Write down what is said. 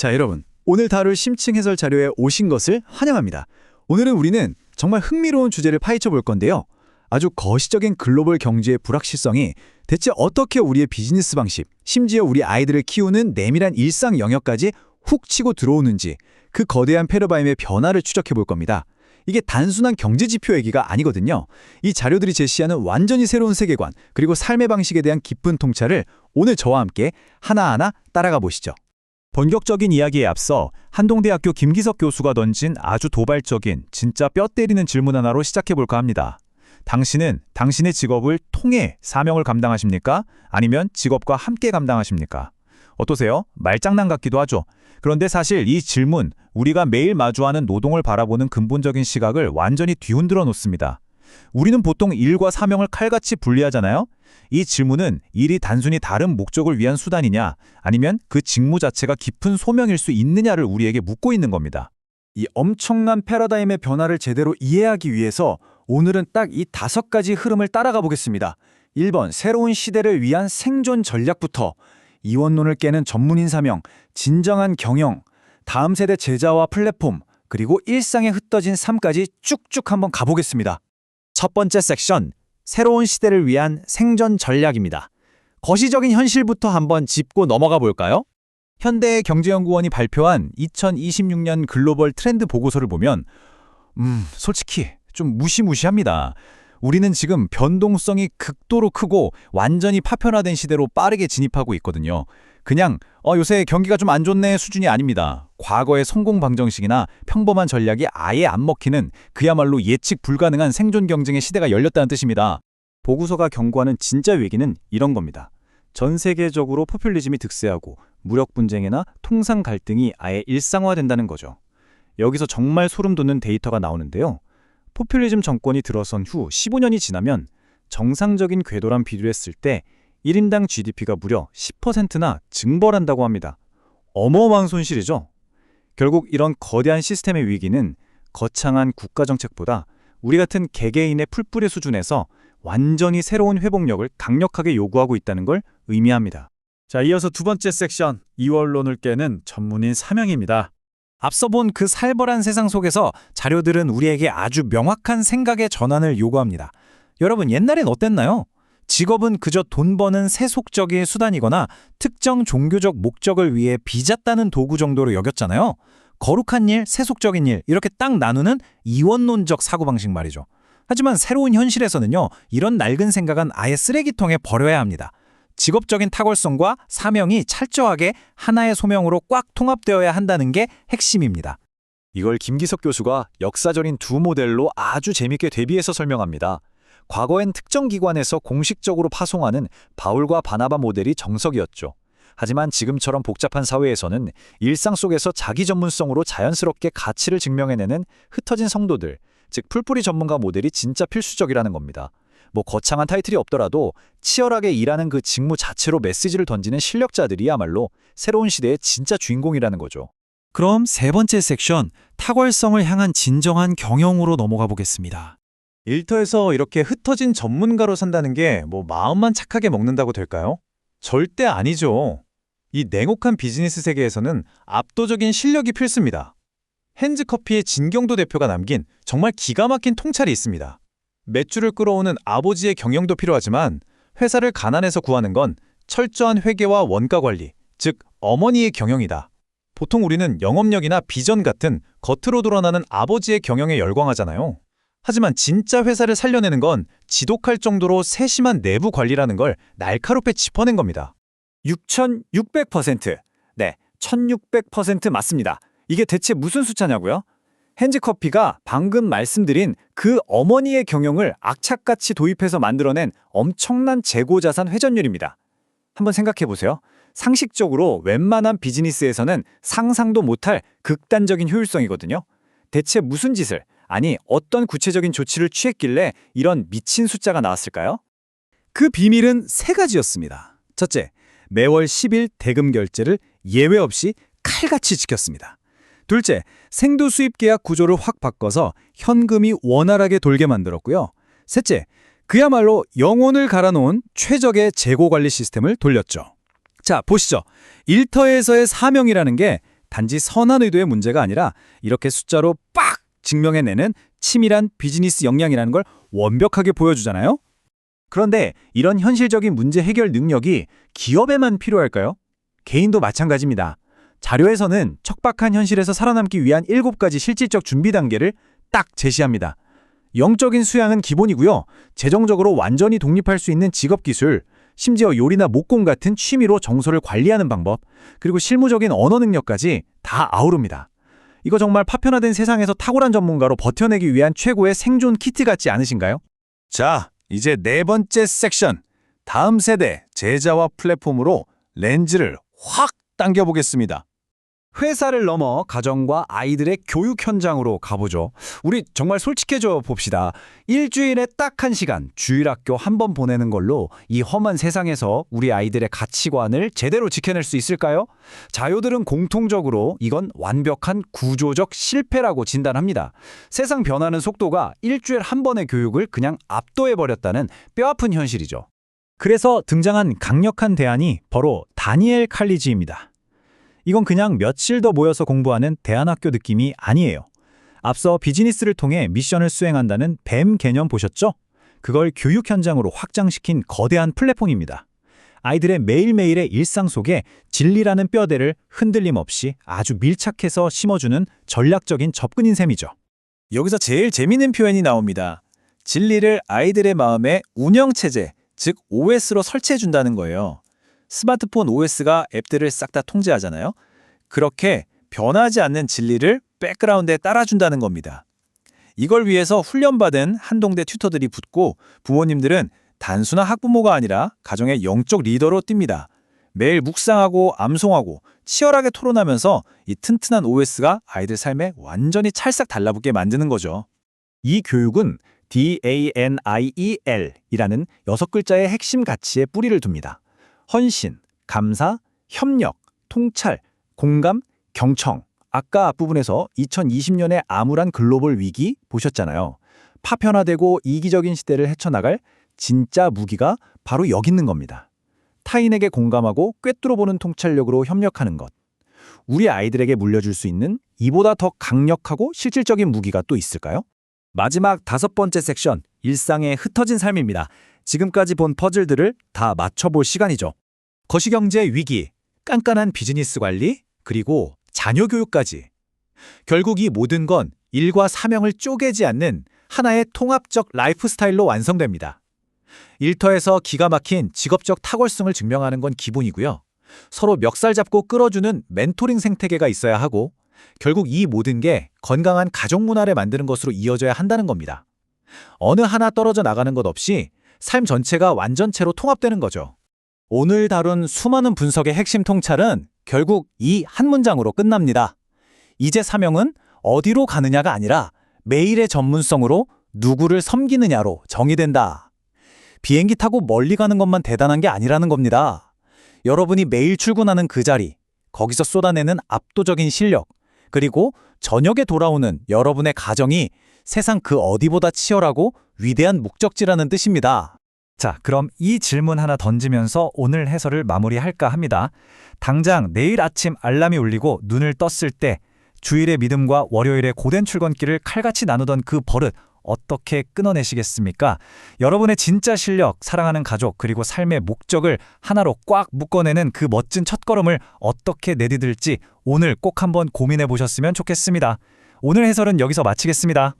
자, 여러분. 오늘 다룰 심층 해설 자료에 오신 것을 환영합니다. 오늘은 우리는 정말 흥미로운 주제를 파헤쳐 볼 건데요. 아주 거시적인 글로벌 경제의 불확실성이 대체 어떻게 우리의 비즈니스 방식, 심지어 우리 아이들을 키우는 내밀한 일상 영역까지 훅 치고 들어오는지 그 거대한 패러다임의 변화를 추적해 볼 겁니다. 이게 단순한 경제 지표 얘기가 아니거든요. 이 자료들이 제시하는 완전히 새로운 세계관, 그리고 삶의 방식에 대한 깊은 통찰을 오늘 저와 함께 하나하나 따라가 보시죠. 본격적인 이야기에 앞서 한동대학교 김기석 교수가 던진 아주 도발적인, 진짜 뼈 때리는 질문 하나로 시작해볼까 합니다. 당신은 당신의 직업을 통해 사명을 감당하십니까? 아니면 직업과 함께 감당하십니까? 어떠세요? 말장난 같기도 하죠. 그런데 사실 이 질문, 우리가 매일 마주하는 노동을 바라보는 근본적인 시각을 완전히 뒤흔들어 놓습니다. 우리는 보통 일과 사명을 칼같이 분리하잖아요? 이 질문은 일이 단순히 다른 목적을 위한 수단이냐, 아니면 그 직무 자체가 깊은 소명일 수 있느냐를 우리에게 묻고 있는 겁니다. 이 엄청난 패러다임의 변화를 제대로 이해하기 위해서 오늘은 딱 이 5가지 흐름을 따라가 보겠습니다. 1번, 새로운 시대를 위한 생존 전략부터 이원론을 깨는 전문인 사명, 진정한 경영, 다음 세대 제자와 플랫폼, 그리고 일상에 흩어진 삶까지 쭉쭉 한번 가보겠습니다. 첫 번째 섹션, 새로운 시대를 위한 생존 전략입니다. 거시적인 현실부터 한번 짚고 넘어가 볼까요? 현대경제연구원이 발표한 2026년 글로벌 트렌드 보고서를 보면 솔직히 좀 무시무시합니다. 우리는 지금 변동성이 극도로 크고 완전히 파편화된 시대로 빠르게 진입하고 있거든요. 그냥 요새 경기가 좀 안 좋네 수준이 아닙니다. 과거의 성공 방정식이나 평범한 전략이 아예 안 먹히는 그야말로 예측 불가능한 생존 경쟁의 시대가 열렸다는 뜻입니다. 보고서가 경고하는 진짜 위기는 이런 겁니다. 전 세계적으로 포퓰리즘이 득세하고 무력 분쟁이나 통상 갈등이 아예 일상화된다는 거죠. 여기서 정말 소름 돋는 데이터가 나오는데요. 포퓰리즘 정권이 들어선 후 15년이 지나면 정상적인 궤도랑 비교했을 때 1인당 GDP가 무려 10%나 증벌한다고 합니다. 어마어마한 손실이죠. 결국 이런 거대한 시스템의 위기는 거창한 국가정책보다 우리 같은 개개인의 풀뿌리 수준에서 완전히 새로운 회복력을 강력하게 요구하고 있다는 걸 의미합니다. 자, 이어서 두 번째 섹션, 이원론을 깨는 전문인 사명입니다. 앞서 본 그 살벌한 세상 속에서 자료들은 우리에게 아주 명확한 생각의 전환을 요구합니다. 여러분, 옛날엔 어땠나요? 직업은 그저 돈 버는 세속적인 수단이거나 특정 종교적 목적을 위해 빚었다는 도구 정도로 여겼잖아요. 거룩한 일, 세속적인 일, 이렇게 딱 나누는 이원론적 사고방식 말이죠. 하지만 새로운 현실에서는요, 이런 낡은 생각은 아예 쓰레기통에 버려야 합니다. 직업적인 탁월성과 사명이 철저하게 하나의 소명으로 꽉 통합되어야 한다는 게 핵심입니다. 이걸 김기석 교수가 역사적인 두 모델로 아주 재밌게 대비해서 설명합니다. 과거엔 특정 기관에서 공식적으로 파송하는 바울과 바나바 모델이 정석이었죠. 하지만 지금처럼 복잡한 사회에서는 일상 속에서 자기 전문성으로 자연스럽게 가치를 증명해내는 흩어진 성도들, 즉 풀뿌리 전문가 모델이 진짜 필수적이라는 겁니다. 뭐 거창한 타이틀이 없더라도 치열하게 일하는 그 직무 자체로 메시지를 던지는 실력자들이야말로 새로운 시대의 진짜 주인공이라는 거죠. 그럼 세 번째 섹션, 탁월성을 향한 진정한 경영으로 넘어가 보겠습니다. 일터에서 이렇게 흩어진 전문가로 산다는 게 마음만 착하게 먹는다고 될까요? 절대 아니죠. 이 냉혹한 비즈니스 세계에서는 압도적인 실력이 필수입니다. 핸즈커피의 진경도 대표가 남긴 정말 기가 막힌 통찰이 있습니다. 매출을 끌어오는 아버지의 경영도 필요하지만 회사를 가난해서 구하는 건 철저한 회계와 원가 관리, 즉 어머니의 경영이다. 보통 우리는 영업력이나 비전 같은 겉으로 드러나는 아버지의 경영에 열광하잖아요. 하지만 진짜 회사를 살려내는 건 지독할 정도로 세심한 내부 관리라는 걸 날카롭게 짚어낸 겁니다. 6,600%. 네, 1,600% 맞습니다. 이게 대체 무슨 숫자냐고요? 핸즈커피가 방금 말씀드린 그 어머니의 경영을 악착같이 도입해서 만들어낸 엄청난 재고자산 회전율입니다. 한번 생각해 보세요. 상식적으로 웬만한 비즈니스에서는 상상도 못할 극단적인 효율성이거든요. 대체 무슨 짓을, 아니 어떤 구체적인 조치를 취했길래 이런 미친 숫자가 나왔을까요? 그 비밀은 세 가지였습니다. 첫째, 매월 10일 대금 결제를 예외 없이 칼같이 지켰습니다. 둘째, 생도 수입 계약 구조를 확 바꿔서 현금이 원활하게 돌게 만들었고요. 셋째, 그야말로 영혼을 갈아놓은 최적의 재고 관리 시스템을 돌렸죠. 자, 보시죠. 일터에서의 사명이라는 게 단지 선한 의도의 문제가 아니라 이렇게 숫자로 빡 증명해내는 치밀한 비즈니스 역량이라는 걸 완벽하게 보여주잖아요. 그런데 이런 현실적인 문제 해결 능력이 기업에만 필요할까요? 개인도 마찬가지입니다. 자료에서는 척박한 현실에서 살아남기 위한 7가지 실질적 준비 단계를 딱 제시합니다. 영적인 수양은 기본이고요. 재정적으로 완전히 독립할 수 있는 직업 기술, 심지어 요리나 목공 같은 취미로 정서를 관리하는 방법, 그리고 실무적인 언어 능력까지 다 아우릅니다. 이거 정말 파편화된 세상에서 탁월한 전문가로 버텨내기 위한 최고의 생존 키트 같지 않으신가요? 자, 이제 네 번째 섹션. 다음 세대 제자와 플랫폼으로 렌즈를 확 당겨보겠습니다. 회사를 넘어 가정과 아이들의 교육 현장으로 가보죠. 우리 정말 솔직해져 봅시다. 일주일에 딱 1시간 주일학교 한 번 보내는 걸로 이 험한 세상에서 우리 아이들의 가치관을 제대로 지켜낼 수 있을까요? 자료들은 공통적으로 이건 완벽한 구조적 실패라고 진단합니다. 세상 변하는 속도가 일주일에 한 번의 교육을 그냥 압도해버렸다는 뼈아픈 현실이죠. 그래서 등장한 강력한 대안이 바로 다니엘 칼리지입니다. 이건 그냥 며칠 더 모여서 공부하는 대안학교 느낌이 아니에요. 앞서 비즈니스를 통해 미션을 수행한다는 뱀 개념 보셨죠? 그걸 교육 현장으로 확장시킨 거대한 플랫폼입니다. 아이들의 매일매일의 일상 속에 진리라는 뼈대를 흔들림 없이 아주 밀착해서 심어주는 전략적인 접근인 셈이죠. 여기서 제일 재미있는 표현이 나옵니다. 진리를 아이들의 마음의 운영체제, 즉 OS로 설치해준다는 거예요. 스마트폰 OS가 앱들을 싹 다 통제하잖아요. 그렇게 변하지 않는 진리를 백그라운드에 따라준다는 겁니다. 이걸 위해서 훈련받은 한동대 튜터들이 붙고 부모님들은 단순한 학부모가 아니라 가정의 영적 리더로 뜁니다. 매일 묵상하고 암송하고 치열하게 토론하면서 이 튼튼한 OS가 아이들 삶에 완전히 찰싹 달라붙게 만드는 거죠. 이 교육은 DANIEL이라는 6글자의 핵심 가치에 뿌리를 둡니다. 헌신, 감사, 협력, 통찰, 공감, 경청. 아까 앞부분에서 2020년의 암울한 글로벌 위기 보셨잖아요. 파편화되고 이기적인 시대를 헤쳐나갈 진짜 무기가 바로 여기 있는 겁니다. 타인에게 공감하고 꿰뚫어보는 통찰력으로 협력하는 것. 우리 아이들에게 물려줄 수 있는 이보다 더 강력하고 실질적인 무기가 또 있을까요? 마지막 5번째 섹션, 일상의 흩어진 삶입니다. 지금까지 본 퍼즐들을 다 맞춰볼 시간이죠. 거시경제 위기, 깐깐한 비즈니스 관리, 그리고 자녀 교육까지. 결국 이 모든 건 일과 사명을 쪼개지 않는 하나의 통합적 라이프 스타일로 완성됩니다. 일터에서 기가 막힌 직업적 탁월성을 증명하는 건 기본이고요. 서로 멱살 잡고 끌어주는 멘토링 생태계가 있어야 하고, 결국 이 모든 게 건강한 가족 문화를 만드는 것으로 이어져야 한다는 겁니다. 어느 하나 떨어져 나가는 것 없이 삶 전체가 완전체로 통합되는 거죠. 오늘 다룬 수많은 분석의 핵심 통찰은 결국 이 한 문장으로 끝납니다. 이제 사명은 어디로 가느냐가 아니라 매일의 전문성으로 누구를 섬기느냐로 정의된다. 비행기 타고 멀리 가는 것만 대단한 게 아니라는 겁니다. 여러분이 매일 출근하는 그 자리, 거기서 쏟아내는 압도적인 실력, 그리고 저녁에 돌아오는 여러분의 가정이 세상 그 어디보다 치열하고 위대한 목적지라는 뜻입니다. 자, 그럼 이 질문 하나 던지면서 오늘 해설을 마무리할까 합니다. 당장 내일 아침 알람이 울리고 눈을 떴을 때 주일의 믿음과 월요일의 고된 출근길을 칼같이 나누던 그 버릇 어떻게 끊어내시겠습니까? 여러분의 진짜 실력, 사랑하는 가족, 그리고 삶의 목적을 하나로 꽉 묶어내는 그 멋진 첫걸음을 어떻게 내디딜지 오늘 꼭 한번 고민해 보셨으면 좋겠습니다. 오늘 해설은 여기서 마치겠습니다.